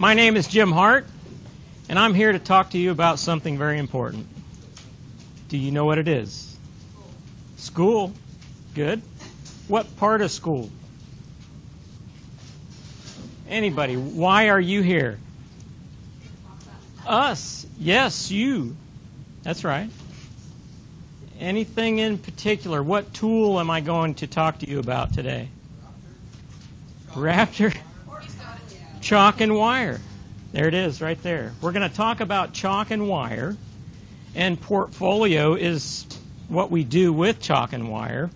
My name is Jim Hart, and I'm here to talk to you about something very important. Do you know what it is? School. Good. What part of school? Anybody? Why are you here? Us. Yes, you. That's right. Anything in particular? What tool am I going to talk to you about today? Raptor. Chalk and wire. There it is right there. We're going to talk about chalk and wire, and portfolio is what we do with chalk and wire.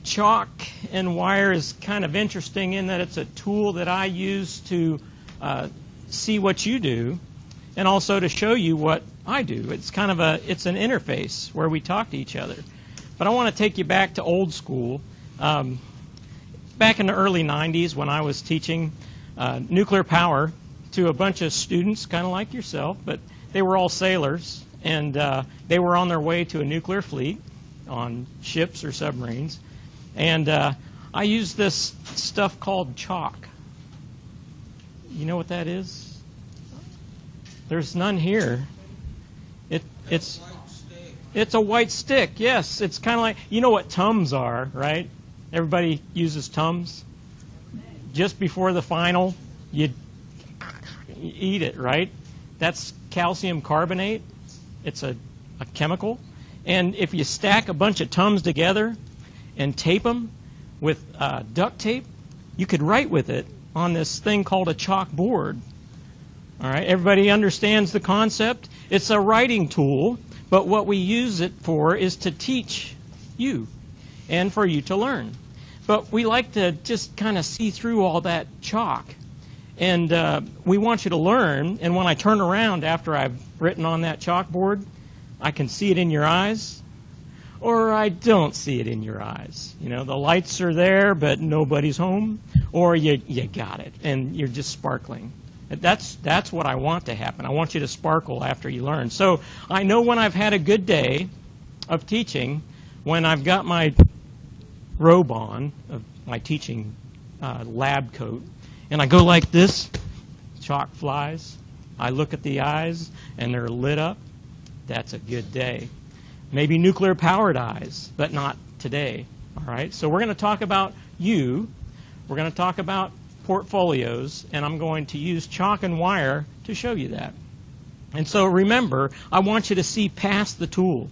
Chalk and wire is kind of interesting in that it's a tool that I use to see what you do and also to show you what I do. It's kind of it's an interface where we talk to each other. But I want to take you back to old school. Back in the early 90s when I was teaching nuclear power to a bunch of students, kind of like yourself, but they were all sailors, and they were on their way to a nuclear fleet on ships or submarines. And I used this stuff called chalk. You know what that is? There's none here. It's a white stick, yes. It's kind of like, you know what Tums are, right? Everybody uses Tums. Just before the final, you eat it, right? That's calcium carbonate. It's a chemical. And if you stack a bunch of Tums together and tape them with duct tape, you could write with it on this thing called a chalkboard. All right, everybody understands the concept? It's a writing tool, but what we use it for is to teach you and for you to learn. But we like to just kind of see through all that chalk. And we want you to learn, and when I turn around after I've written on that chalkboard, I can see it in your eyes, or I don't see it in your eyes. You know, the lights are there, but nobody's home, or you got it, and you're just sparkling. That's what I want to happen. I want you to sparkle after you learn. So I know when I've had a good day of teaching, when I've got my robe on, of my teaching lab coat, and I go like this, chalk flies, I look at the eyes, and they're lit up. That's a good day. Maybe nuclear-powered eyes, but not today. All right? So we're going to talk about you. We're going to talk about portfolios, and I'm going to use chalk and wire to show you that. And so remember, I want you to see past the tool.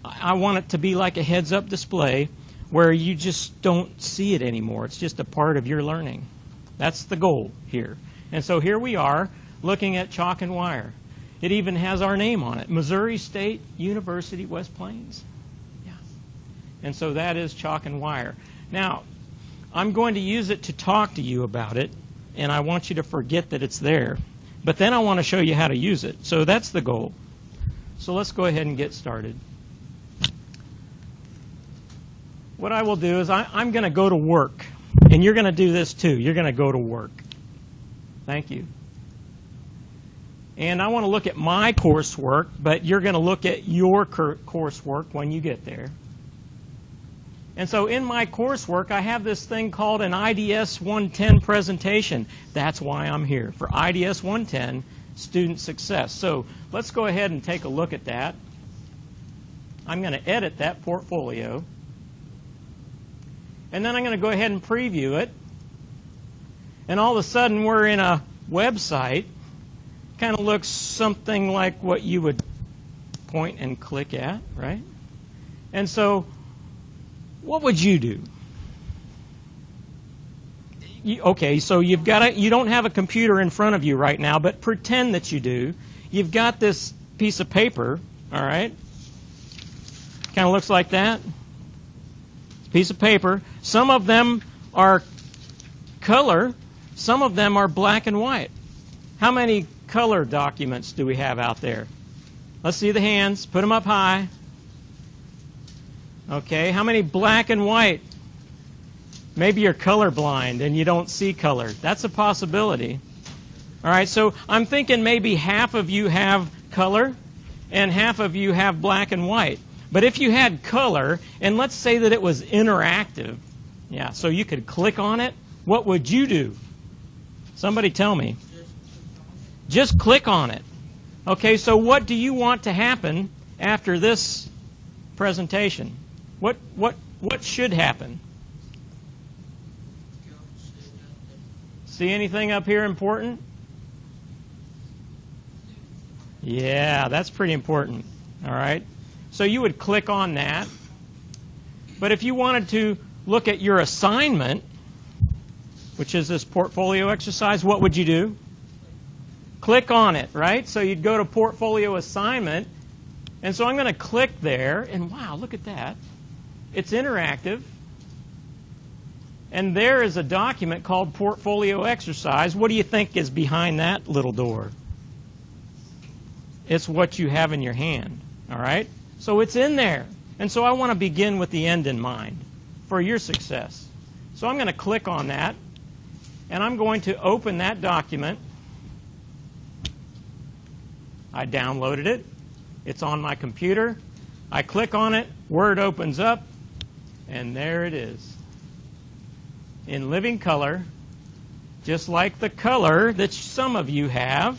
I want it to be like a heads-up display where you just don't see it anymore. It's just a part of your learning. That's the goal here. And so here we are looking at chalk and wire. It even has our name on it, Missouri State University, West Plains. Yeah. And so that is chalk and wire. Now, I'm going to use it to talk to you about it, and I want you to forget that it's there. But then I want to show you how to use it. So that's the goal. So let's go ahead and get started. What I will do is I'm going to go to work, and you're going to do this too. You're going to go to work. Thank you. And I want to look at my coursework, but you're going to look at your coursework when you get there. And so in my coursework, I have this thing called an IDS 110 presentation. That's why I'm here, for IDS 110, Student Success. So let's go ahead and take a look at that. I'm going to edit that portfolio. And then I'm going to go ahead and preview it. And all of a sudden, we're in a website. Kind of looks something like what you would point and click at, right? And so, what would you do? Okay, so you don't have a computer in front of you right now, but pretend that you do. You've got this piece of paper, all right? Kind of looks like that. Piece of paper. Some of them are color. Some of them are black and white. How many color documents do we have out there? Let's see the hands. Put them up high. Okay, how many black and white? Maybe you're colorblind and you don't see color. That's a possibility. All right, so I'm thinking maybe half of you have color and half of you have black and white. But if you had color, and let's say that it was interactive, yeah, so you could click on it, what would you do? Somebody tell me. Just click on it. Okay, so what do you want to happen after this presentation? What should happen? See anything up here important? Yeah, that's pretty important. All right. So you would click on that. But if you wanted to look at your assignment, which is this portfolio exercise, what would you do? Click on it, right? So you'd go to portfolio assignment. And so I'm going to click there. And wow, look at that. It's interactive. And there is a document called portfolio exercise. What do you think is behind that little door? It's what you have in your hand. All right? So it's in there. And so I want to begin with the end in mind for your success. So I'm going to click on that. And I'm going to open that document. I downloaded it. It's on my computer. I click on it. Word opens up. And there it is. In living color, just like the color that some of you have.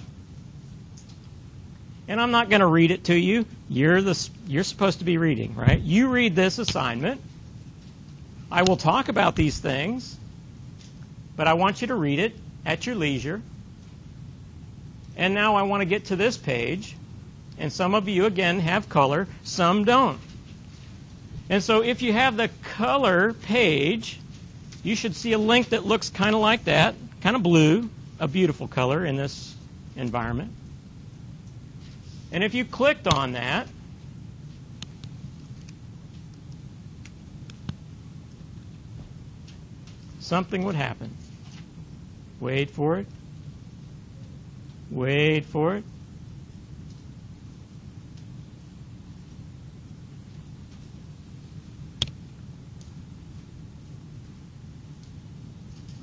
And I'm not going to read it to you. You're supposed to be reading, right? You read this assignment. I will talk about these things, but I want you to read it at your leisure. And now I want to get to this page. And some of you, again, have color. Some don't. And so if you have the color page, you should see a link that looks kind of like that, kind of blue, a beautiful color in this environment. And if you clicked on that, something would happen. Wait for it. Wait for it.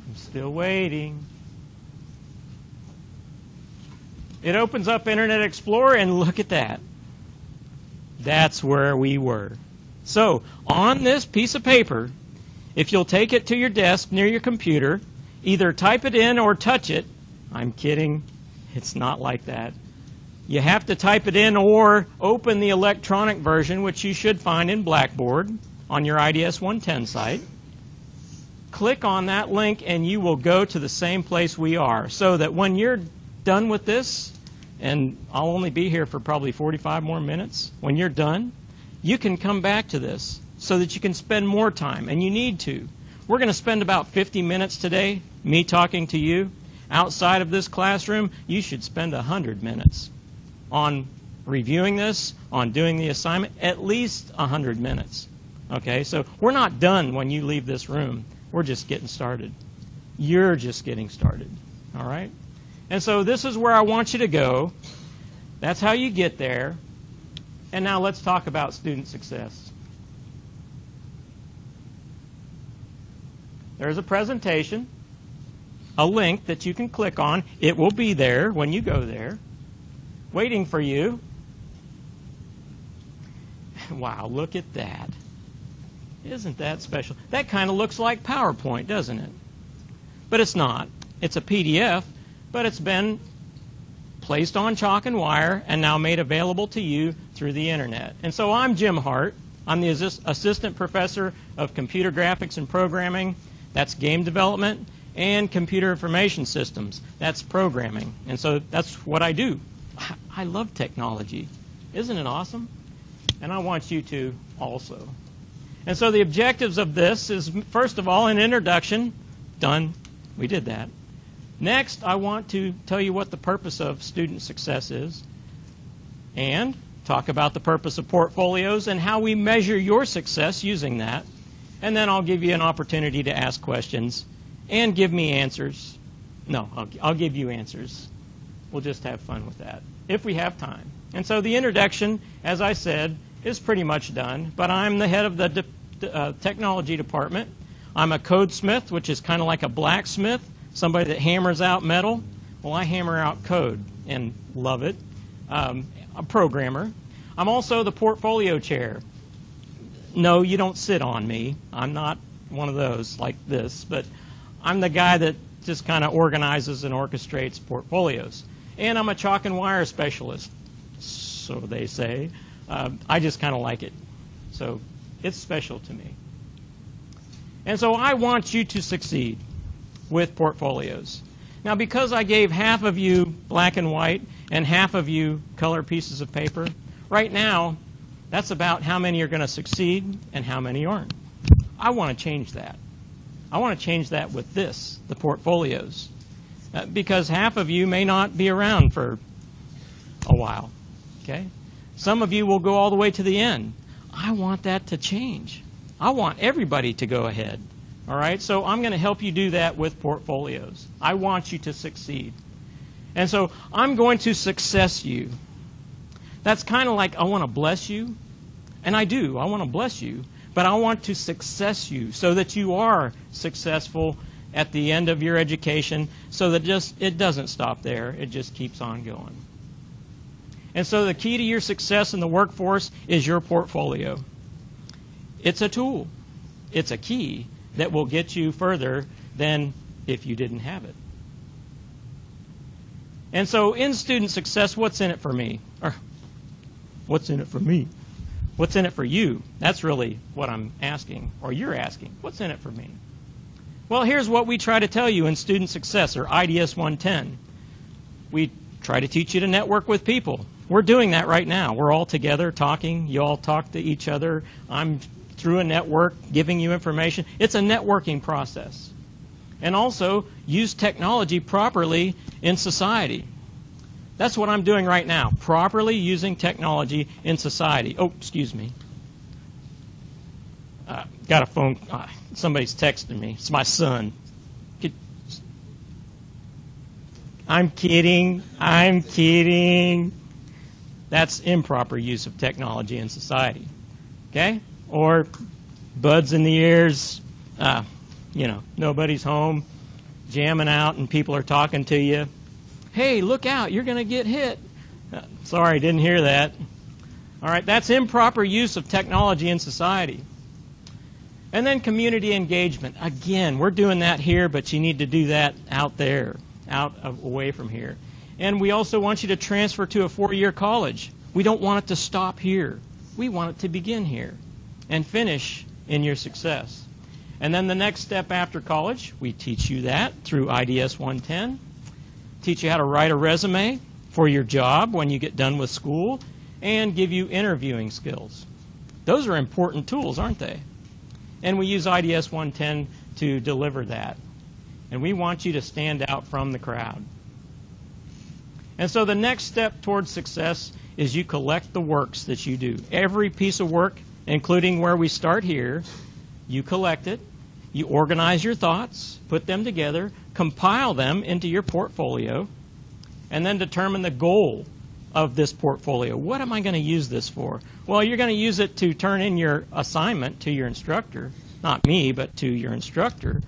I'm still waiting. It opens up Internet Explorer, and look at that. That's where we were. So, on this piece of paper, if you'll take it to your desk near your computer, either type it in or touch it. I'm kidding. It's not like that. You have to type it in or open the electronic version, which you should find in Blackboard on your IDS 110 site. Click on that link, and you will go to the same place we are, so that when you're done with this, and I'll only be here for probably 45 more minutes, when you're done, you can come back to this so that you can spend more time, and you need to. We're going to spend about 50 minutes today, me talking to you. Outside of this classroom, you should spend 100 minutes on reviewing this, on doing the assignment, at least 100 minutes. Okay, so we're not done when you leave this room. We're just getting started. You're just getting started. All right? And so this is where I want you to go. That's how you get there. And now let's talk about student success. There's a presentation, a link that you can click on. It will be there when you go there, waiting for you. Wow, look at that. Isn't that special? That kind of looks like PowerPoint, doesn't it? But it's not. It's a PDF, but it's been placed on chalk and wire and now made available to you through the Internet. And so I'm Jim Hart. I'm the Assistant Professor of Computer Graphics and Programming. That's game development. And Computer Information Systems. That's programming. And so that's what I do. I love technology. Isn't it awesome? And I want you to also. And so the objectives of this is, first of all, an introduction. Done. We did that. Next, I want to tell you what the purpose of student success is, and talk about the purpose of portfolios and how we measure your success using that. And then I'll give you an opportunity to ask questions and give me answers. No, I'll give you answers. We'll just have fun with that, if we have time. And so the introduction, as I said, is pretty much done, but I'm the head of the technology department. I'm a codesmith, which is kind of like a blacksmith, somebody that hammers out metal. Well, I hammer out code and love it. A programmer. I'm also the portfolio chair. No, you don't sit on me. I'm not one of those like this, but I'm the guy that just kind of organizes and orchestrates portfolios. And I'm a chalk and wire specialist, so they say. I just kind of like it. So it's special to me. And so I want you to succeed with portfolios. Now, because I gave half of you black and white and half of you color pieces of paper, right now, that's about how many are going to succeed and how many aren't. I want to change that. I want to change that with this, the portfolios, because half of you may not be around for a while. Okay? Some of you will go all the way to the end. I want that to change. I want everybody to go ahead. All right? So I'm going to help you do that with portfolios. I want you to succeed. And so I'm going to success you. That's kind of like I want to bless you. And I do. I want to bless you. But I want to success you so that you are successful at the end of your education, so that it doesn't stop there. It just keeps on going. And so the key to your success in the workforce is your portfolio. It's a tool. It's a key that will get you further than if you didn't have it. And so in student success, what's in it for me? Or what's in it for me? What's in it for you? That's really what I'm asking, or you're asking. What's in it for me? Well, here's what we try to tell you in student success, or IDS 110. We try to teach you to network with people. We're doing that right now. We're all together talking. You all talk to each other. I'm through a network giving you information. It's a networking process. And also, use technology properly in society. That's what I'm doing right now, properly using technology in society. Oh, excuse me. Got a phone. Somebody's texting me. It's my son. I'm kidding. I'm kidding. That's improper use of technology in society. Okay? Or buds in the ears. Nobody's home, jamming out, and people are talking to you. Hey, look out, you're going to get hit. Sorry, didn't hear that. All right, that's improper use of technology in society. And then community engagement. Again, we're doing that here, but you need to do that out there, away from here. And we also want you to transfer to a 4-year college. We don't want it to stop here. We want it to begin here and finish in your success. And then the next step after college, we teach you that through IDS 110. Teach you how to write a resume for your job when you get done with school, and give you interviewing skills. Those are important tools, aren't they? And we use IDS 110 to deliver that. And we want you to stand out from the crowd. And so the next step towards success is you collect the works that you do. Every piece of work, including where we start here, you collect it. You organize your thoughts, put them together, compile them into your portfolio, and then determine the goal of this portfolio. What am I going to use this for? Well, you're going to use it to turn in your assignment to your instructor. Not me, but to your instructor.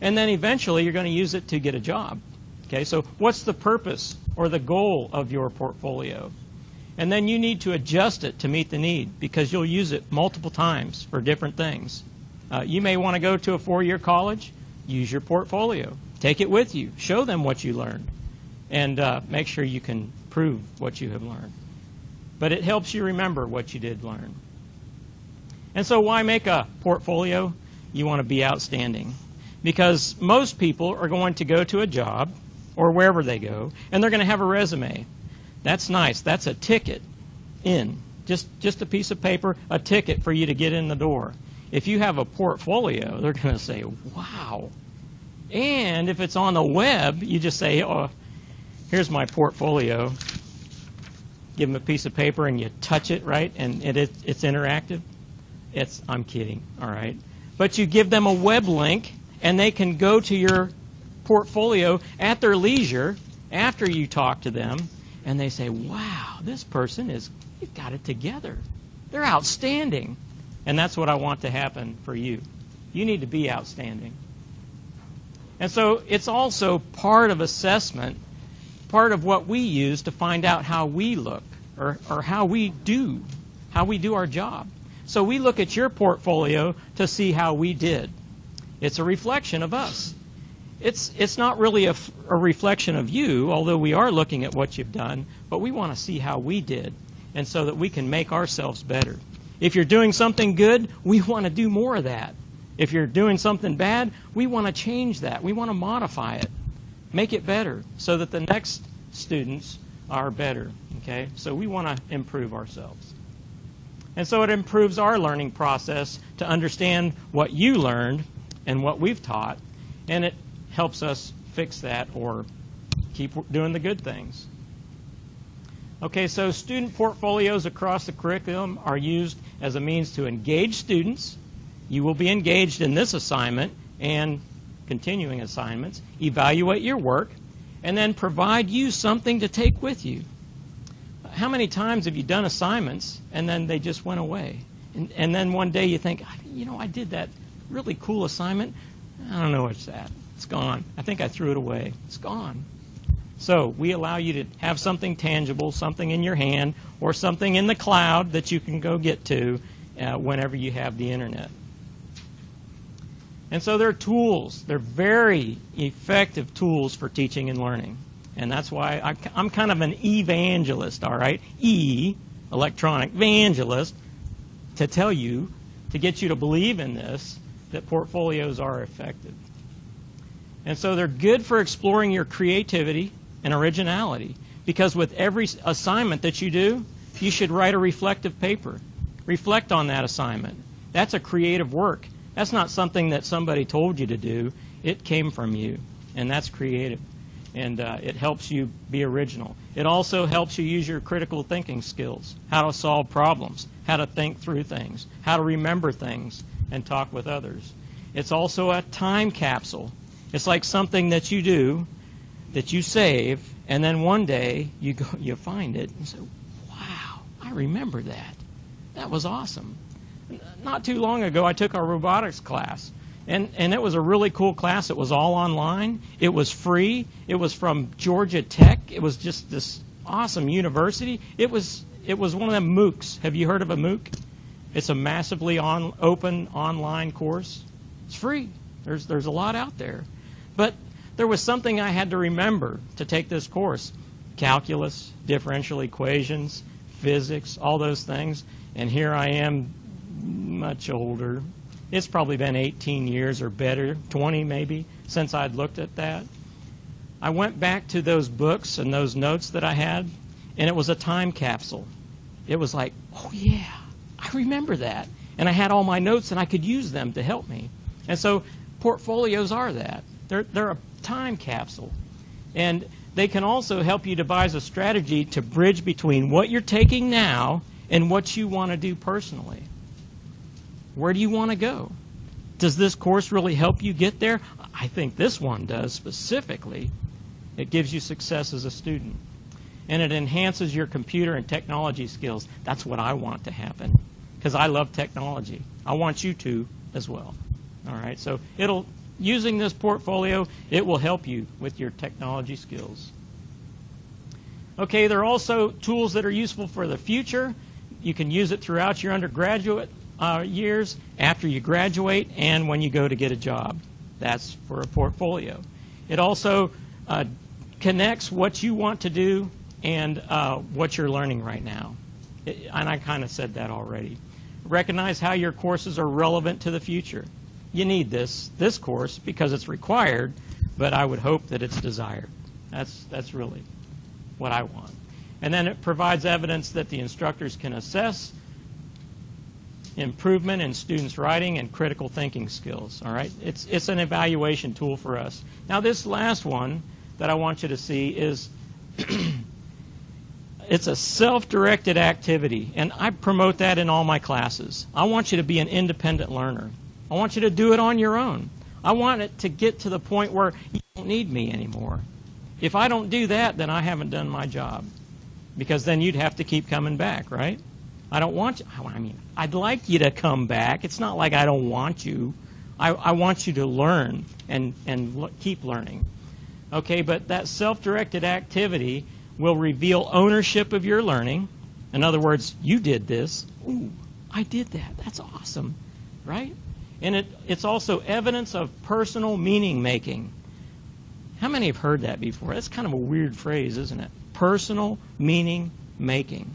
And then eventually you're going to use it to get a job. Okay, so what's the purpose or the goal of your portfolio? And then you need to adjust it to meet the need, because you'll use it multiple times for different things. You may want to go to a 4-year college. Use your portfolio. Take it with you. Show them what you learned. And make sure you can prove what you have learned. But it helps you remember what you did learn. And so why make a portfolio? You want to be outstanding. Because most people are going to go to a job, or wherever they go, and they're going to have a resume. That's nice. That's a ticket in. Just a piece of paper, a ticket for you to get in the door. If you have a portfolio, they're going to say, wow. And if it's on the web, you just say, oh, here's my portfolio. Give them a piece of paper and you touch it, right? And it's interactive. I'm kidding, all right? But you give them a web link, and they can go to your portfolio at their leisure after you talk to them, and they say, wow, this person you've got it together. They're outstanding. And that's what I want to happen for you. You need to be outstanding. And so it's also part of assessment, part of what we use to find out how we look, or how we do our job. So we look at your portfolio to see how we did. It's a reflection of us. it's not really a reflection of you, although we are looking at what you've done, but we want to see how we did, and so that we can make ourselves better. If you're doing something good, we want to do more of that. If you're doing something bad, we want to change that. We want to modify it, make it better, so that the next students are better. Okay? So we want to improve ourselves. And so it improves our learning process to understand what you learned and what we've taught, and it helps us fix that or keep doing the good things. Okay, so student portfolios across the curriculum are used as a means to engage students. You will be engaged in this assignment and continuing assignments, evaluate your work, and then provide you something to take with you. How many times have you done assignments and then they just went away? And then one day you think, you know, I did that really cool assignment. I don't know what's that. It's gone. I think I threw it away. It's gone. So we allow you to have something tangible, something in your hand, or something in the cloud that you can go get to whenever you have the internet. And so they're tools. They're very effective tools for teaching and learning. And that's why I'm kind of an evangelist, all right? Electronic evangelist, to tell you, to get you to believe in this, that portfolios are effective. And so they're good for exploring your creativity and originality, because with every assignment that you do, you should write a reflective paper. Reflect on that assignment. That's a creative work. That's not something that somebody told you to do. It came from you, and that's creative. And it helps you be original. It also helps you use your critical thinking skills, how to solve problems, how to think through things, how to remember things, and talk with others. It's also a time capsule. It's like something that you do, that you save, and then one day you find it and say, wow, I remember that. That was awesome. Not too long ago, I took our robotics class, and it was a really cool class. It was all online. It was free. It was from Georgia Tech. It was just this awesome university. It was one of them MOOCs. Have you heard of a MOOC? It's a massively open online course. It's free. There's a lot out there. But there was something I had to remember to take this course. Calculus, differential equations, physics, all those things. And here I am, much older. It's probably been 18 years or better, 20 maybe, since I'd looked at that. I went back to those books and those notes that I had, and it was a time capsule. It was like, oh yeah, I remember that. And I had all my notes, and I could use them to help me. And so portfolios are that. They're a time capsule. And they can also help you devise a strategy to bridge between what you're taking now and what you want to do personally. Where do you want to go? Does this course really help you get there? I think this one does specifically. It gives you success as a student. And it enhances your computer and technology skills. That's what I want to happen, because I love technology. I want you to as well. All right, so using this portfolio, it will help you with your technology skills. Okay, there are also tools that are useful for the future. You can use it throughout your undergraduate years, after you graduate, and when you go to get a job. That's for a portfolio. It also connects what you want to do and what you're learning right now. And I kind of said that already. Recognize how your courses are relevant to the future. You need this course because it's required, but I would hope that it's desired. That's really what I want. And then it provides evidence that the instructors can assess improvement in students' writing and critical thinking skills. All right, it's an evaluation tool for us. Now, this last one that I want you to see is it's a self-directed activity, and I promote that in all my classes. I want you to be an independent learner. I want you to do it on your own. I want it to get to the point where you don't need me anymore. If I don't do that, then I haven't done my job, because then you'd have to keep coming back, right? I don't want you. I mean, I'd like you to come back. It's not like I don't want you. I want you to learn and keep learning. Okay, but that self-directed activity will reveal ownership of your learning. In other words, you did this. Ooh, I did that. That's awesome, right? And it's also evidence of personal meaning making. How many have heard that before? That's kind of a weird phrase, isn't it? Personal meaning making.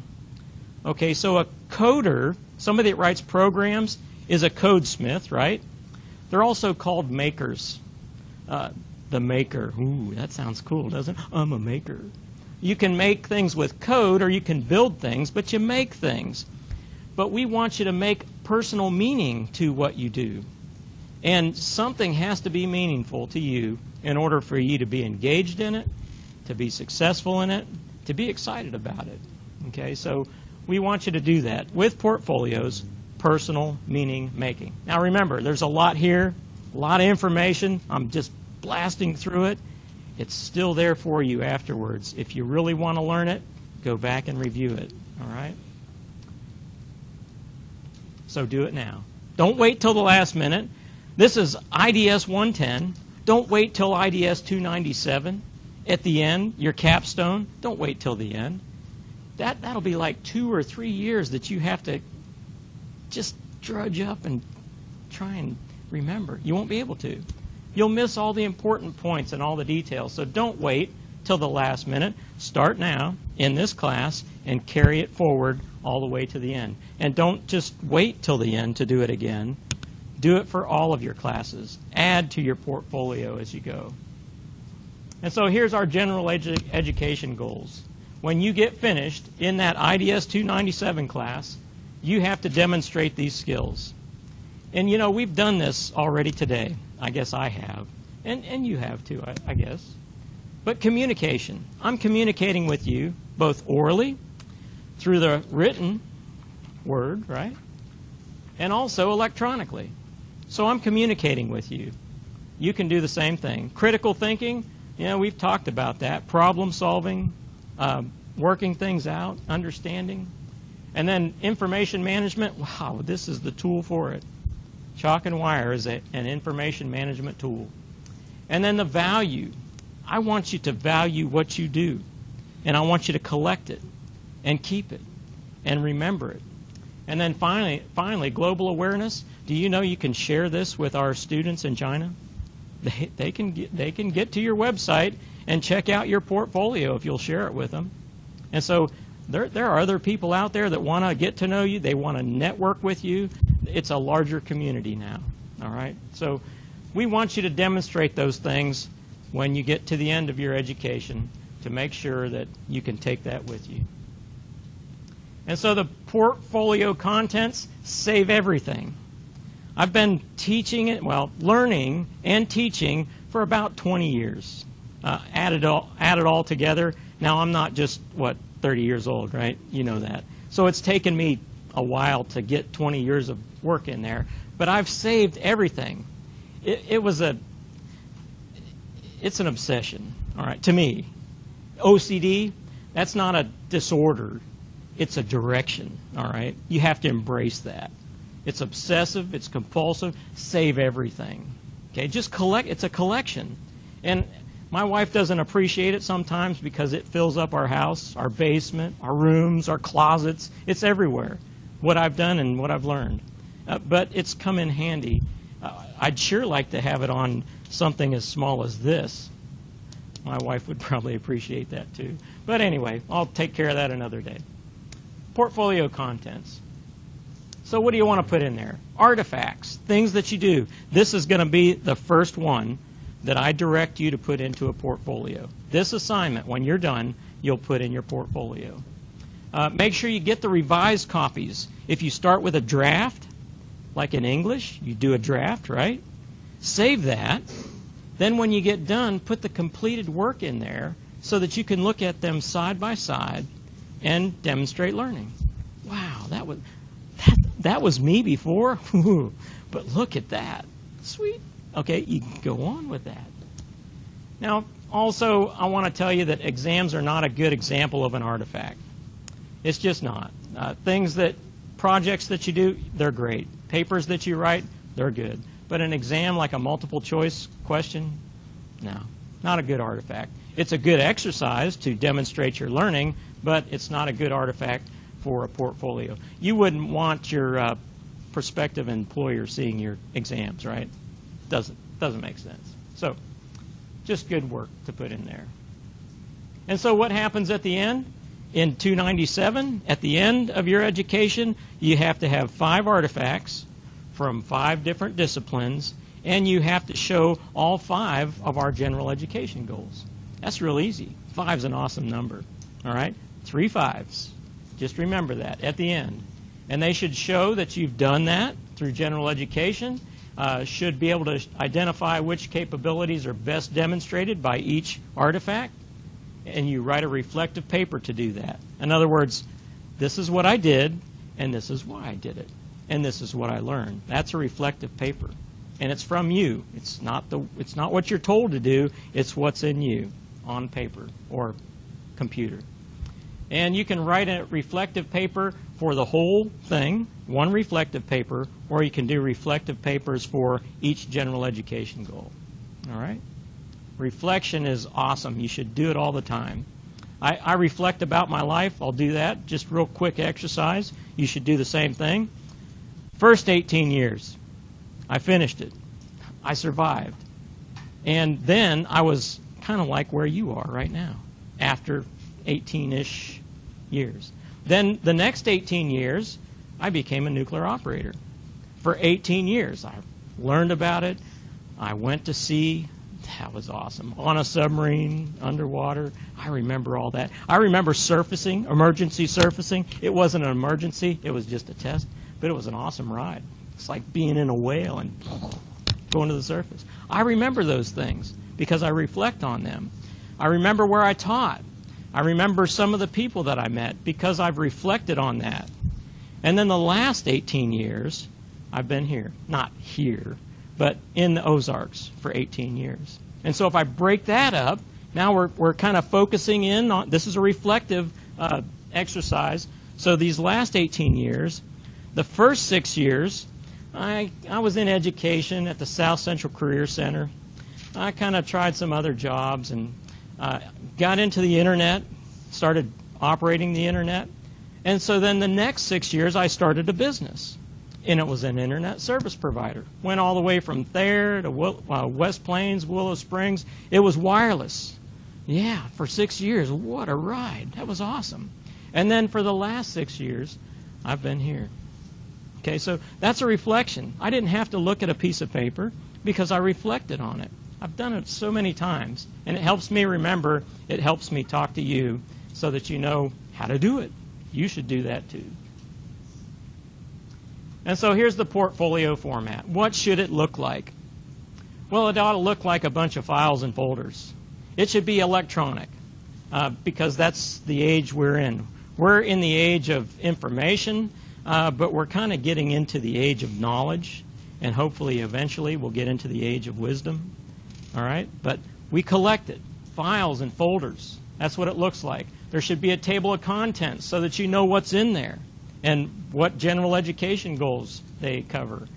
Okay, so a coder, somebody that writes programs, is a codesmith, right? They're also called makers. The maker. Ooh, that sounds cool, doesn't it? I'm a maker. You can make things with code, or you can build things, but you make things. But we want you to make personal meaning to what you do. And something has to be meaningful to you in order for you to be engaged in it, to be successful in it, to be excited about it. Okay, so we want you to do that with portfolios, personal meaning making. Now remember, there's a lot here, a lot of information. I'm just blasting through it. It's still there for you afterwards. If you really want to learn it, go back and review it. All right? So do it now. Don't wait till the last minute. This is IDS 110. Don't wait till IDS 297. At the end, your capstone, don't wait till the end. That'll be like 2 or 3 years that you have to just drudge up and try and remember. You won't be able to. You'll miss all the important points and all the details. So don't wait till the last minute. Start now in this class and carry it forward all the way to the end. And don't just wait till the end to do it again. Do it for all of your classes. Add to your portfolio as you go. And so here's our general education goals. When you get finished in that IDS 297 class, you have to demonstrate these skills. And you know, we've done this already today. I guess I have. And you have too, I guess. But communication. I'm communicating with you both orally, through the written word, right? And also electronically. So I'm communicating with you. You can do the same thing. Critical thinking, you know, we've talked about that. Problem solving, working things out, understanding. And then information management, wow, this is the tool for it. Chalk and wire is an information management tool. And then the value. I want you to value what you do. And I want you to collect it and keep it and remember it. And then finally, global awareness. Do you know you can share this with our students in China? They can get to your website and check out your portfolio if you'll share it with them. And so there are other people out there that want to get to know you. They want to network with you. It's a larger community now. All right? So we want you to demonstrate those things when you get to the end of your education to make sure that you can take that with you. And so the portfolio contents save everything. I've been teaching it, well, learning and teaching for about 20 years. Add it all together. Now I'm not just, 30 years old, right? You know that. So it's taken me a while to get 20 years of work in there. But I've saved everything. It's an obsession, all right, to me. OCD, that's not a disorder. It's a direction, all right? You have to embrace that. It's obsessive, it's compulsive, save everything. Okay, just collect, it's a collection. And my wife doesn't appreciate it sometimes because it fills up our house, our basement, our rooms, our closets. It's everywhere, what I've done and what I've learned. But it's come in handy. I'd sure like to have it on something as small as this. My wife would probably appreciate that too. But anyway, I'll take care of that another day. Portfolio contents. So what do you want to put in there? Artifacts, things that you do. This is going to be the first one that I direct you to put into a portfolio. This assignment, when you're done, you'll put in your portfolio. Make sure you get the revised copies. If you start with a draft, like in English, you do a draft, right? Save that. Then when you get done, put the completed work in there so that you can look at them side by side and demonstrate learning. Wow, that was me before, but look at that. Sweet. Okay, you can go on with that. Now, also, I want to tell you that exams are not a good example of an artifact. It's just not. Projects that you do, they're great. Papers that you write, they're good. But an exam like a multiple choice question, no, not a good artifact. It's a good exercise to demonstrate your learning, but it's not a good artifact for a portfolio. You wouldn't want your prospective employer seeing your exams, right? Doesn't make sense. So Just good work to put in there. And so what happens at the end? In 297, at the end of your education, you have to have 5 artifacts from 5 different disciplines, and you have to show all 5 of our general education goals. That's real easy. 5's an awesome number. All right? 3 5s. Just remember that at the end. And they should show that you've done that through general education, should be able to identify which capabilities are best demonstrated by each artifact, and you write a reflective paper to do that. In other words, this is what I did, and this is why I did it, and this is what I learned. That's a reflective paper, and it's from you. It's not what you're told to do. It's what's in you on paper or computer. And you can write a reflective paper for the whole thing, one reflective paper, or you can do reflective papers for each general education goal. All right? Reflection is awesome. You should do it all the time. I reflect about my life. I'll do that. Just real quick exercise. You should do the same thing. First 18 years, I finished it. I survived. And then I was kind of like where you are right now, after 18-ish years. Then the next 18 years, I became a nuclear operator. For 18 years, I learned about it. I went to sea. That was awesome. On a submarine, underwater. I remember all that. I remember surfacing, emergency surfacing. It wasn't an emergency. It was just a test. But it was an awesome ride. It's like being in a whale and going to the surface. I remember those things because I reflect on them. I remember where I taught. I remember some of the people that I met because I've reflected on that. And then the last 18 years, I've been here. Not here, but in the Ozarks for 18 years. And so if I break that up, now we're kind of focusing in on, this is a reflective exercise. So these last 18 years, the first 6 years, I was in education at the South Central Career Center. I kind of tried some other jobs and got into the internet, started operating the internet. And so then the next 6 years, I started a business. And it was an internet service provider. Went all the way from Thayer to West Plains, Willow Springs. It was wireless. Yeah, for 6 years. What a ride. That was awesome. And then for the last 6 years, I've been here. Okay, so that's a reflection. I didn't have to look at a piece of paper because I reflected on it. I've done it so many times, and it helps me remember. It helps me talk to you so that you know how to do it. You should do that too. And so here's the portfolio format. What should it look like? Well, it ought to look like a bunch of files and folders. It should be electronic because that's the age we're in. We're in the age of information, but we're kind of getting into the age of knowledge, and hopefully eventually we'll get into the age of wisdom. All right? But we collect it, files and folders. That's what it looks like. There should be a table of contents so that you know what's in there and what general education goals they cover.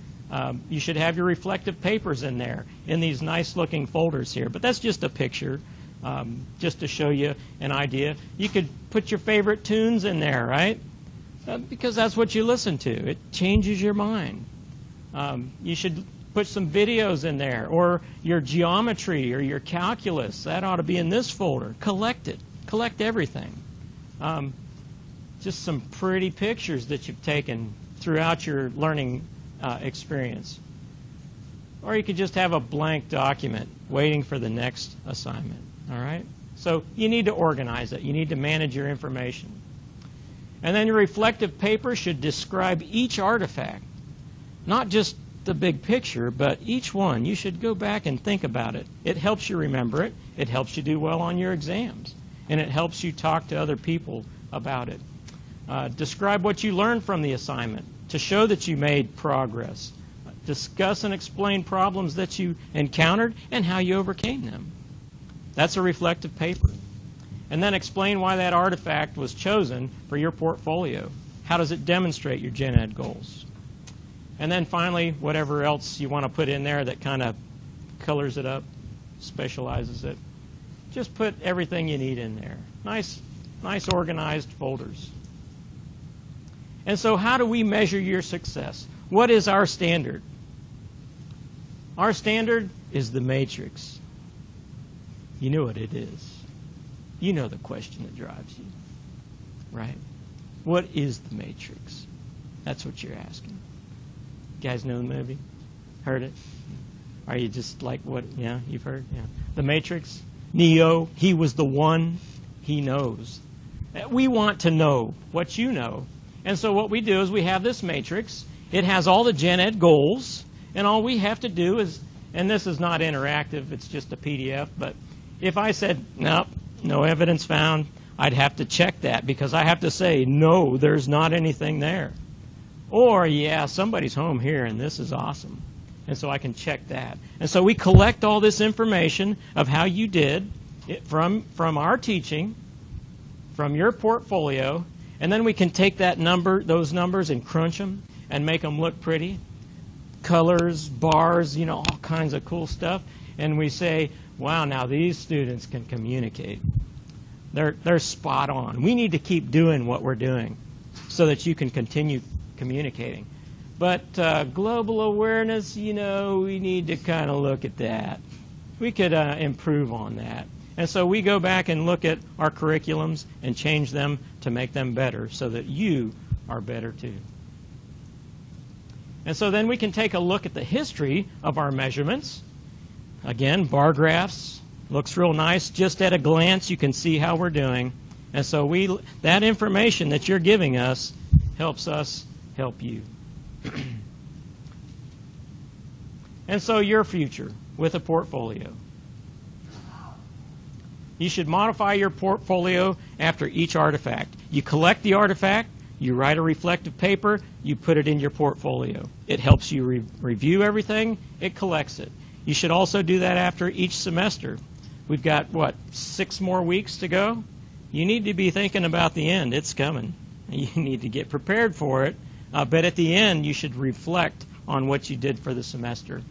You should have your reflective papers in there in these nice-looking folders here. But that's just a picture, just to show you an idea. You could put your favorite tunes in there, right? Because that's what you listen to. It changes your mind. You should put some videos in there, or your geometry or your calculus. That ought to be in this folder. Collect it. Collect everything. Just some pretty pictures that you've taken throughout your learning experience. Or you could just have a blank document waiting for the next assignment. All right? So you need to organize it. You need to manage your information. And then your reflective paper should describe each artifact. Not just the big picture, but each one. You should go back and think about it. It helps you remember it. It helps you do well on your exams. And it helps you talk to other people about it. Describe what you learned from the assignment to show that you made progress. Discuss and explain problems that you encountered and how you overcame them. That's a reflective paper. And then explain why that artifact was chosen for your portfolio. How does it demonstrate your gen ed goals? And then finally, whatever else you want to put in there that kind of colors it up, specializes it. Just put everything you need in there. Nice organized folders. And so how do we measure your success? What is our standard? Our standard is the matrix. You know what it is. You know the question that drives you, right? What is the matrix? That's what you're asking. You guys know the movie? Heard it? Are you just like what? Yeah, you've heard? Yeah. The Matrix? Neo, he was the one. He knows. We want to know what you know. And so what we do is we have this matrix. It has all the gen ed goals. And all we have to do is, and this is not interactive, it's just a PDF, but if I said, nope, no evidence found, I'd have to check that because I have to say, no, there's not anything there. Or, yeah, somebody's home here and this is awesome. And so I can check that. And so we collect all this information of how you did from our teaching, from your portfolio, and then we can take those numbers and crunch them and make them look pretty. Colors, bars, all kinds of cool stuff. And we say, wow, now these students can communicate. They're spot on. We need to keep doing what we're doing so that you can continue communicating. But global awareness, we need to kind of look at that. We could improve on that. And so we go back and look at our curriculums and change them to make them better so that you are better too. And so then we can take a look at the history of our measurements. Again, bar graphs. Looks real nice. Just at a glance, you can see how we're doing. And so that information that you're giving us helps us help you. And so your future with a portfolio. You should modify your portfolio after each artifact. You collect the artifact, you write a reflective paper, you put it in your portfolio. It helps you review everything, it collects it. You should also do that after each semester. We've got, 6 more weeks to go? You need to be thinking about the end. It's coming. You need to get prepared for it. But at the end, you should reflect on what you did for the semester.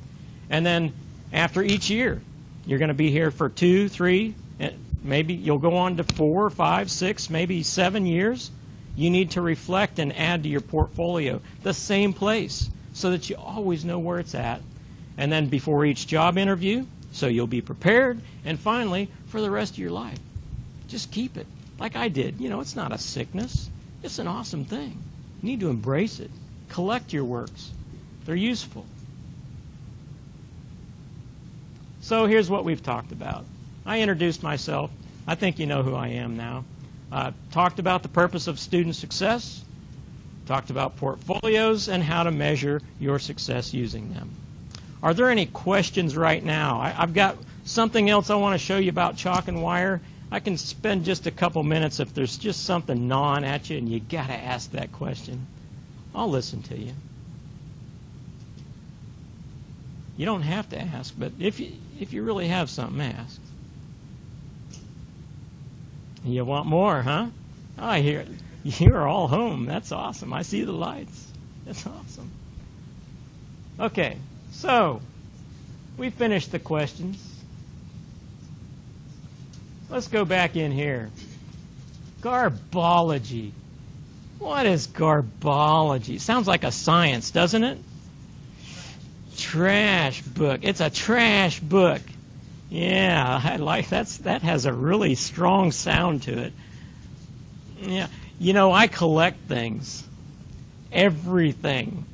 And then after each year, you're going to be here for 2, 3, maybe you'll go on to 4, 5, 6, maybe 7 years. You need to reflect and add to your portfolio the same place so that you always know where it's at. And then before each job interview, so you'll be prepared. And finally, for the rest of your life, just keep it like I did. It's not a sickness. It's an awesome thing. You need to embrace it. Collect your works. They're useful. So here's what we've talked about. I introduced myself. I think you know who I am now. Talked about the purpose of student success. Talked about portfolios and how to measure your success using them. Are there any questions right now? I've got something else I want to show you about chalk and wire. I can spend just a couple minutes if there's just something gnawing at you and you got to ask that question. I'll listen to you. You don't have to ask, but if you really have something, ask. You want more, huh? I hear it. You're all home. That's awesome. I see the lights. That's awesome. Okay, so we finished the questions. Let's go back in here. Garbology. What is garbology? Sounds like a science, doesn't it? Trash book. It's a trash book. Yeah, I like that has a really strong sound to it. Yeah, I collect things. Everything.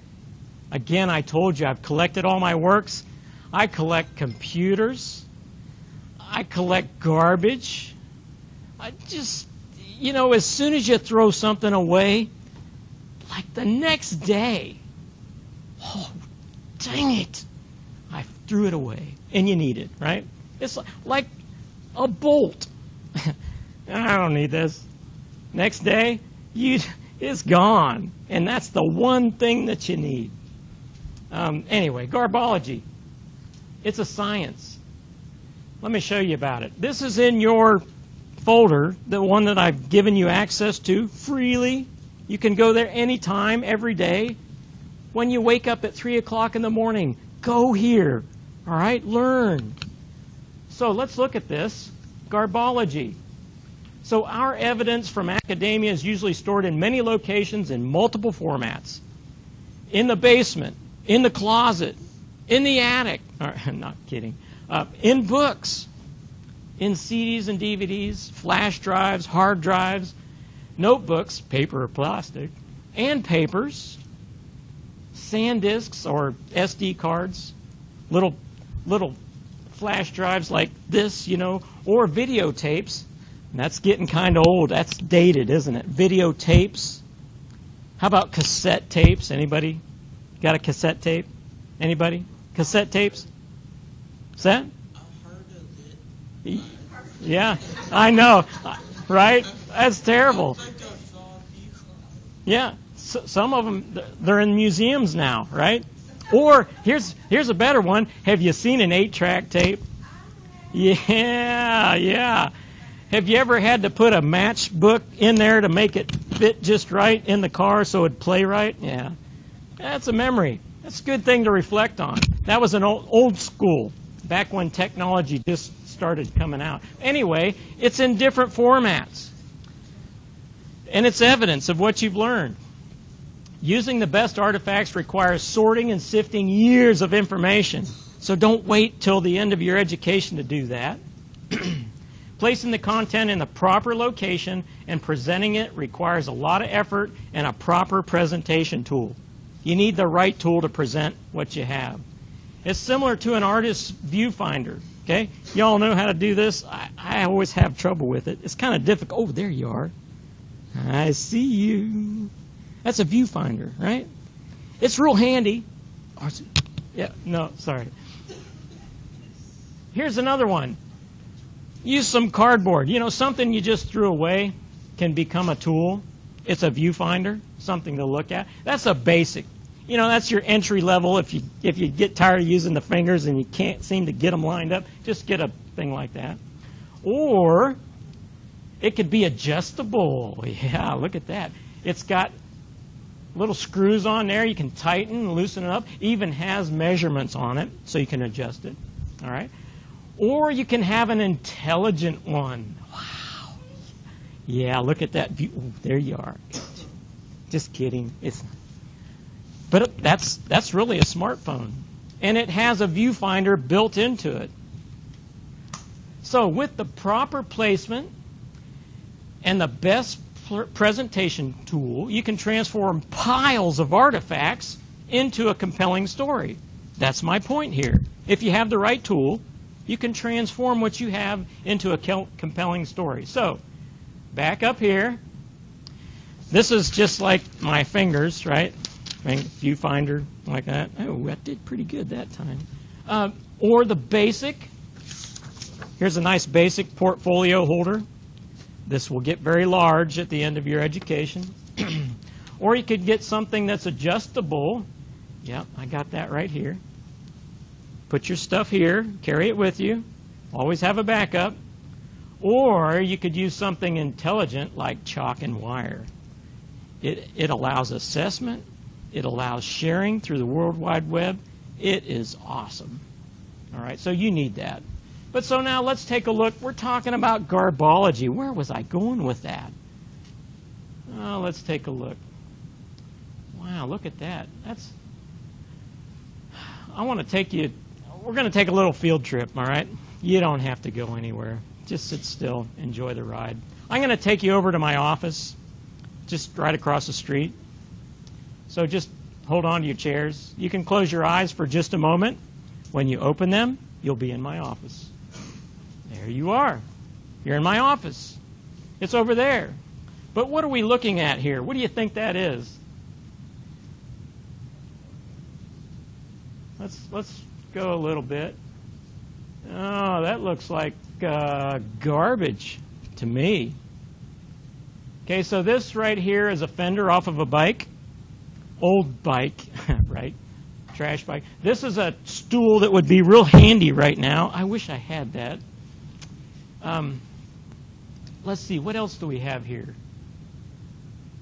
Again, I told you I've collected all my works. I collect computers. I collect garbage. I just, as soon as you throw something away, like the next day, oh, dang it, I threw it away. And you need it, right? It's like a bolt. I don't need this. Next day, it's gone. And that's the one thing that you need. Anyway, garbology. It's a science. Let me show you about it. This is in your folder, the one that I've given you access to freely. You can go there anytime, every day. When you wake up at 3 o'clock in the morning, go here. All right? Learn. So let's look at this. Garbology. So our evidence from academia is usually stored in many locations in multiple formats. In the basement, in the closet, in the attic. I'm not kidding. In books. in CDs and DVDs, flash drives, hard drives, notebooks, paper or plastic, and papers, SanDisks or SD cards, little flash drives like this, or videotapes. And that's getting kind of old. That's dated, isn't it? Videotapes. How about cassette tapes? Anybody got a cassette tape? Anybody? Cassette tapes? Is that? I've heard of it. Yeah, I know, right? That's terrible. I think I saw a few. Yeah, some of them, they're in museums now, right? Or here's a better one. Have you seen an 8-track tape? Yeah. Have you ever had to put a matchbook in there to make it fit just right in the car so it'd play right? Yeah. That's a memory. That's a good thing to reflect on. That was an old school, back when technology just started coming out. Anyway, it's in different formats. And it's evidence of what you've learned. Using the best artifacts requires sorting and sifting years of information. So don't wait till the end of your education to do that. Placing the content in the proper location and presenting it requires a lot of effort and a proper presentation tool. You need the right tool to present what you have. It's similar to an artist's viewfinder. Okay? Y'all know how to do this? I always have trouble with it. It's kind of difficult. Oh, there you are. I see you. That's a viewfinder, right? It's real handy. Yeah, no, sorry. Here's another one. Use some cardboard. Something you just threw away can become a tool. It's a viewfinder, something to look at. That's a basic. That's your entry level. If you get tired of using the fingers and you can't seem to get them lined up, just get a thing like that. Or it could be adjustable. Yeah, look at that. It's got little screws on there. You can tighten and loosen it up. Even has measurements on it, so you can adjust it. All right. Or you can have an intelligent one. Wow. Yeah, look at that view. Ooh, there you are. Just kidding. But that's really a smartphone. And it has a viewfinder built into it. So with the proper placement and the best presentation tool, you can transform piles of artifacts into a compelling story. That's my point here. If you have the right tool, you can transform what you have into a compelling story. So, back up here. This is just like my fingers, right? Viewfinder, like that. Oh, that did pretty good that time. Or the basic. Here's a nice basic portfolio holder. This will get very large at the end of your education. Or you could get something that's adjustable. Yep, I got that right here. Put your stuff here, carry it with you, always have a backup. Or you could use something intelligent like chalk and wire. It allows assessment, it allows sharing through the World Wide Web. It is awesome. All right, so you need that. But so now let's take a look. We're talking about garbology. Where was I going with that? Oh, let's take a look. Wow, look at that. I want to take you. We're going to take a little field trip, all right? You don't have to go anywhere. Just sit still, enjoy the ride. I'm going to take you over to my office, just right across the street. So just hold on to your chairs. You can close your eyes for just a moment. When you open them, you'll be in my office. There you are. You're in my office. It's over there. But what are we looking at here? What do you think that is? Let's go a little bit. Oh, that looks like garbage to me. Okay, so this right here is a fender off of a bike. Old bike, right? Trash bike. This is a stool that would be real handy right now. I wish I had that. Let's see, what else do we have here?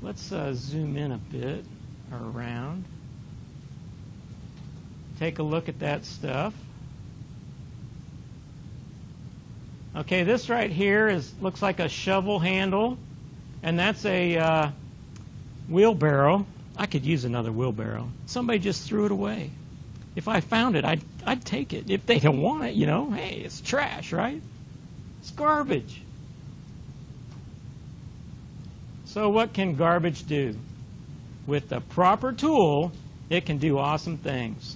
Let's zoom in a bit or around. Take a look at that stuff. Okay, this right here looks like a shovel handle, and that's a wheelbarrow. I could use another wheelbarrow. Somebody just threw it away. If I found it, I'd take it. If they don't want it, hey, it's trash, right? It's garbage. So what can garbage do? With the proper tool, it can do awesome things.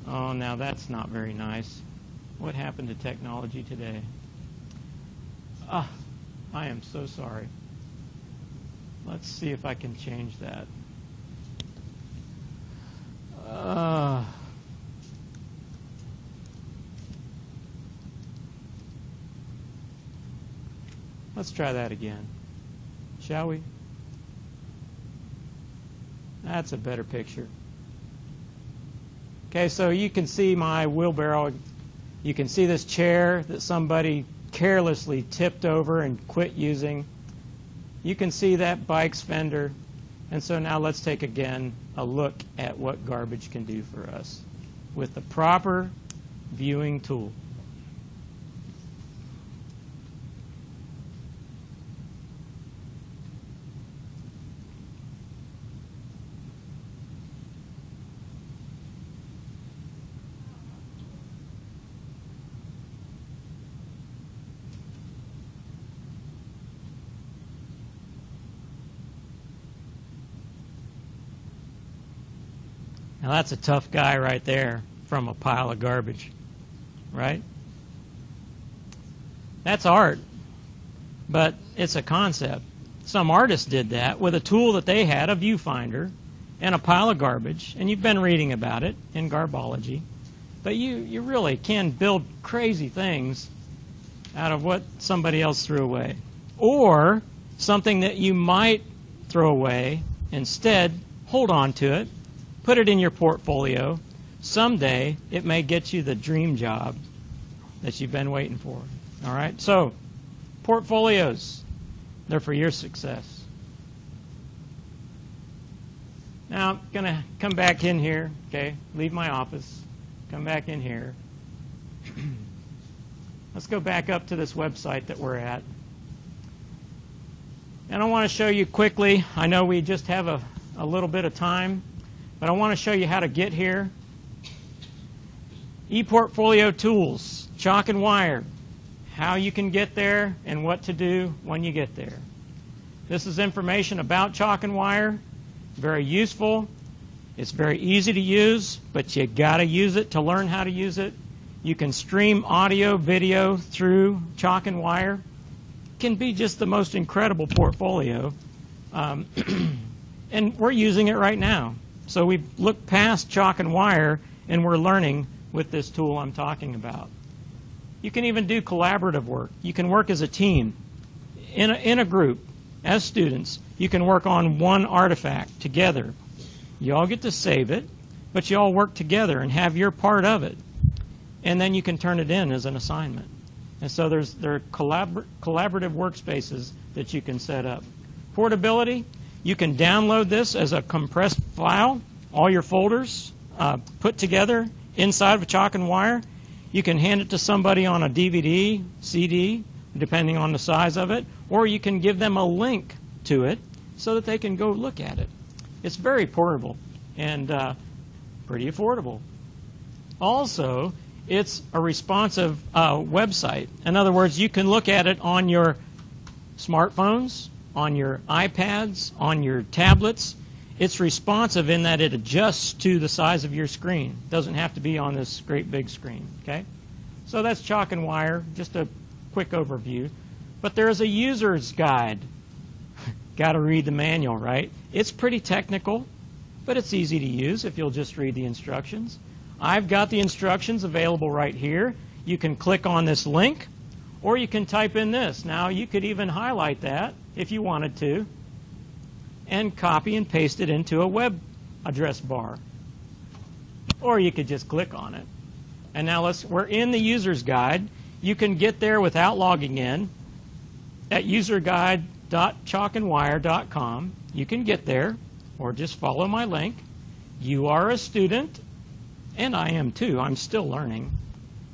Oh, now that's not very nice. What happened to technology today? I am so sorry. Let's see if I can change that. Let's try that again, shall we? That's a better picture. Okay, so you can see my wheelbarrow. You can see this chair that somebody carelessly tipped over and quit using. You can see that bike's fender. And so now let's take again a look at what garbage can do for us with the proper viewing tool. Now that's a tough guy right there from a pile of garbage, right? That's art, but it's a concept. Some artist did that with a tool that they had, a viewfinder, and a pile of garbage, and you've been reading about it in Garbology. But you really can build crazy things out of what somebody else threw away. Or something that you might throw away, instead hold on to it, put it in your portfolio. Someday it may get you the dream job that you've been waiting for. All right? So, portfolios, they're for your success. Now, I'm going to come back in here, okay? Leave my office. Come back in here. Let's go back up to this website that we're at. And I want to show you quickly. I know we just have a little bit of time, but I want to show you how to get here. ePortfolio tools, chalk and wire, how you can get there and what to do when you get there. This is information about chalk and wire. Very useful. It's very easy to use, but you got to use it to learn how to use it. You can stream audio, video through chalk and wire. It can be just the most incredible portfolio. And we're using it right now. So we've looked past chalk and wire, and we're learning with this tool I'm talking about. You can even do collaborative work. You can work as a team, in a group, as students. You can work on one artifact together. You all get to save it, but you all work together and have your part of it. And then you can turn it in as an assignment. And so there are collaborative workspaces that you can set up. Portability, you can download this as a compressed file, all your folders put together inside of a chalk and wire. You can hand it to somebody on a DVD, CD, depending on the size of it, or you can give them a link to it so that they can go look at it. It's very portable and pretty affordable. Also, it's a responsive website. In other words, you can look at it on your smartphones, on your iPads, on your tablets. It's responsive in that it adjusts to the size of your screen. It doesn't have to be on this great big screen. Okay? So that's chalk and wire, just a quick overview. But there is a user's guide. Got to read the manual, right? It's pretty technical, but it's easy to use if you'll just read the instructions. I've got the instructions available right here. You can click on this link, or you can type in this. Now, you could even highlight that if you wanted to, and copy and paste it into a web address bar. Or you could just click on it. And now we're in the user's guide. You can get there without logging in at userguide.chalkandwire.com. You can get there, or just follow my link. You are a student, and I am too. I'm still learning.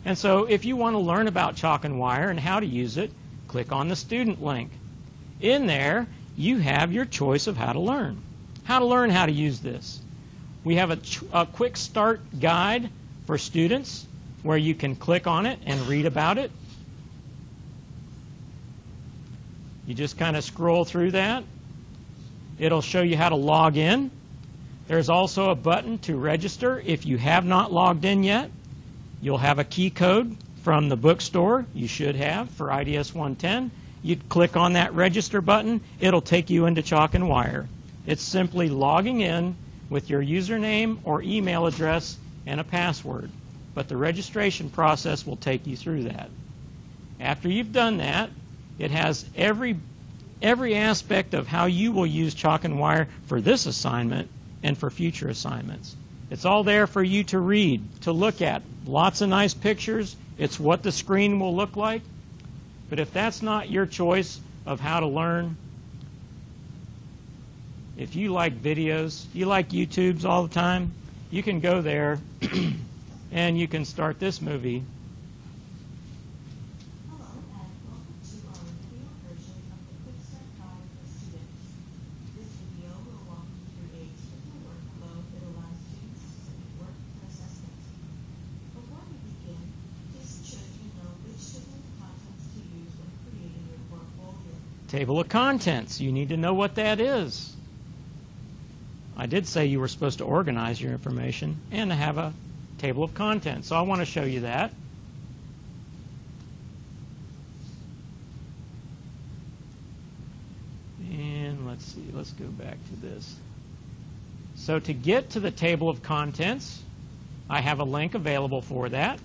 And so if you want to learn about chalk and wire and how to use it, click on the student link. In there, you have your choice of how to learn. How to learn how to use this. We have a quick start guide for students where you can click on it and read about it. You just kind of scroll through that. It'll show you how to log in. There's also a button to register if you have not logged in yet. You'll have a key code from the bookstore, you should have, for IDS 110. You click on that register button, it'll take you into Chalk and Wire. It's simply logging in with your username or email address and a password. But the registration process will take you through that. After you've done that, it has every aspect of how you will use Chalk and Wire for this assignment and for future assignments. It's all there for you to read, to look at. Lots of nice pictures. It's what the screen will look like. But if that's not your choice of how to learn, if you like videos, you like YouTubes all the time, you can go there and you can start this movie. Hello, and welcome to our video version of the Quick Start Guide for Students. This video will walk you through a typical workflow that allows students to submit work for assessment. Before we begin, please ensure you know which table of contents to use when creating your portfolio. Table of contents. You need to know what that is. I did say you were supposed to organize your information and to have a table of contents. So I want to show you that. And let's see, let's go back to this. So to get to the table of contents, I have a link available for that.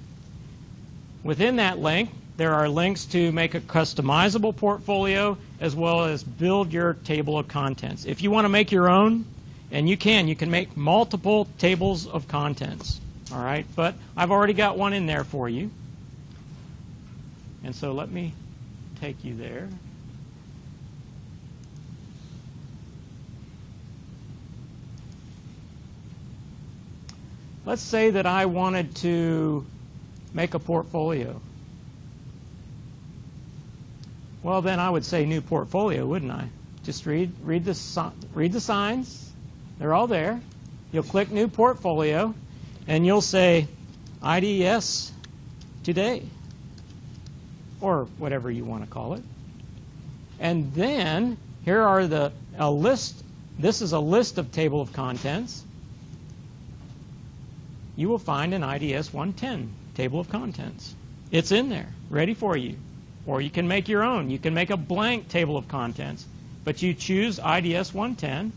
Within that link, there are links to make a customizable portfolio as well as build your table of contents. If you want to make your own, and you can make multiple tables of contents. All right, but I've already got one in there for you. And so let me take you there. Let's say that I wanted to make a portfolio. Well, then I would say new portfolio, wouldn't I? Just read the signs. They're all there. You'll click new portfolio, and you'll say IDS today, or whatever you want to call it. And then here are a list. This is a list of table of contents. You will find an IDS 110 table of contents. It's in there, ready for you. Or you can make your own. You can make a blank table of contents, but you choose IDS 110,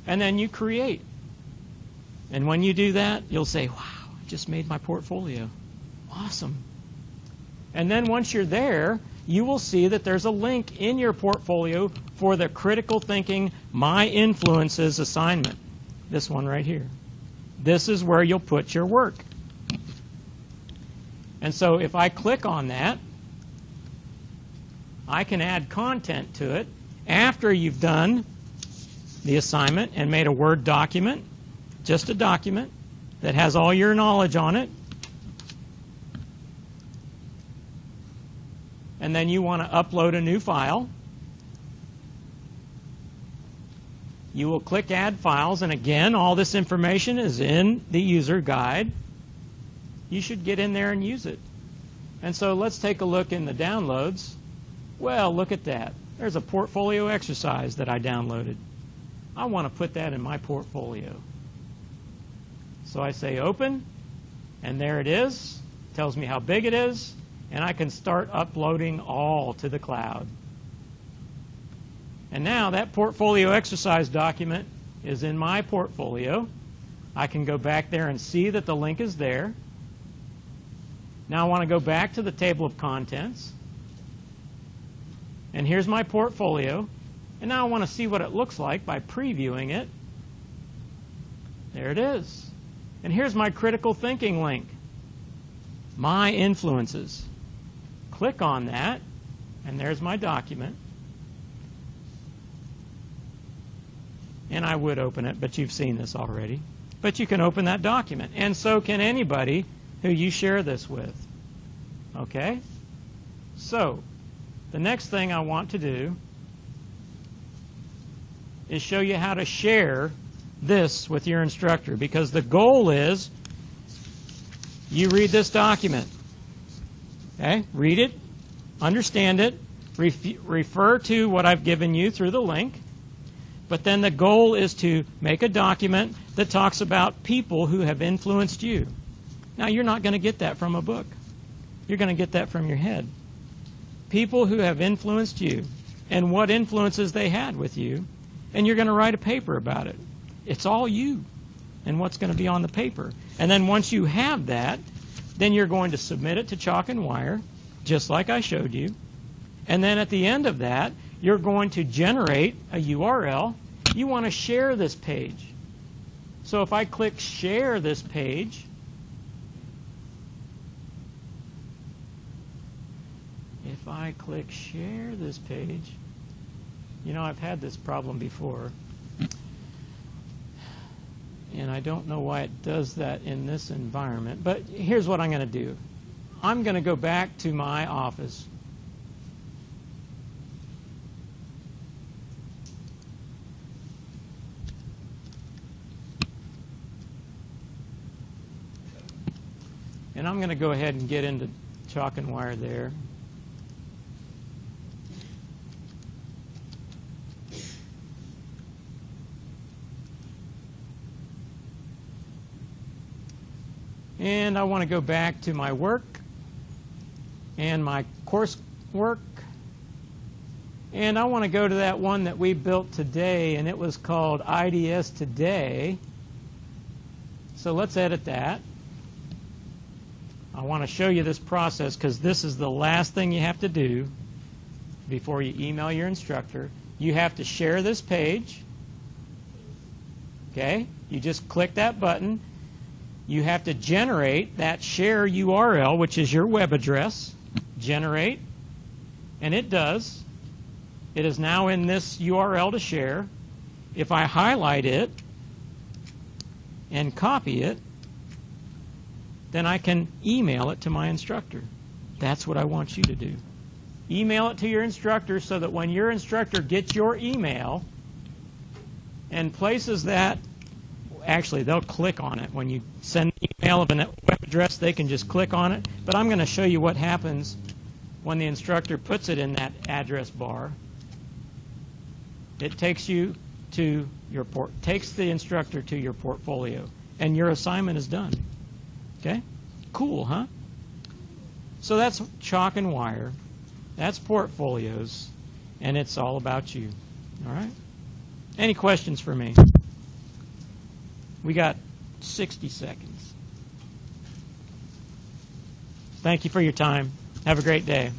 and then you create. And when you do that, you'll say, wow, I just made my portfolio. Awesome. And then once you're there, you will see that there's a link in your portfolio for the Critical Thinking My Influences assignment. This one right here. This is where you'll put your work. And so if I click on that, I can add content to it after you've done the assignment and made a Word document, just a document that has all your knowledge on it. And then you want to upload a new file. You will click Add Files, and again, all this information is in the user guide. You should get in there and use it. And so let's take a look in the downloads. Well, look at that. There's a portfolio exercise that I downloaded. I want to put that in my portfolio. So I say Open, and there it is. It tells me how big it is, and I can start uploading all to the cloud. And now that portfolio exercise document is in my portfolio. I can go back there and see that the link is there. Now I want to go back to the table of contents. And here's my portfolio. And now I want to see what it looks like by previewing it. There it is. And here's my critical thinking link. My influences. Click on that, and there's my document. And I would open it, but you've seen this already. But you can open that document. And so can anybody who you share this with. Okay? So, the next thing I want to do is show you how to share this with your instructor, because the goal is you read this document. Okay? Read it, understand it, refer to what I've given you through the link, but then the goal is to make a document that talks about people who have influenced you. Now, you're not going to get that from a book. You're going to get that from your head. People who have influenced you and what influences they had with you, and you're going to write a paper about it. It's all you and what's going to be on the paper. And then once you have that, then you're going to submit it to Chalk and Wire, just like I showed you. And then at the end of that, you're going to generate a URL. You want to share this page. So if I click share this page, you know, I've had this problem before. And I don't know why it does that in this environment. But here's what I'm going to do. I'm going to go back to my office. And I'm going to go ahead and get into Chalk and Wire there. And I want to go back to my work and my course work. And I want to go to that one that we built today, and it was called IDS Today. So let's edit that. I want to show you this process because this is the last thing you have to do before you email your instructor. You have to share this page. Okay? You just click that button. You have to generate that share URL, which is your web address. Generate. And it does. It is now in this URL to share. If I highlight it and copy it, then I can email it to my instructor. That's what I want you to do. Email it to your instructor so that when your instructor gets your email and places that, actually they'll click on it. When you send an email of a web address, they can just click on it. But I'm going to show you what happens when the instructor puts it in that address bar. It takes you to your takes the instructor to your portfolio, and your assignment is done. Okay? Cool, huh? So that's Chalk and Wire. That's portfolios, and it's all about you. All right? Any questions for me? We got 60 seconds. Thank you for your time. Have a great day.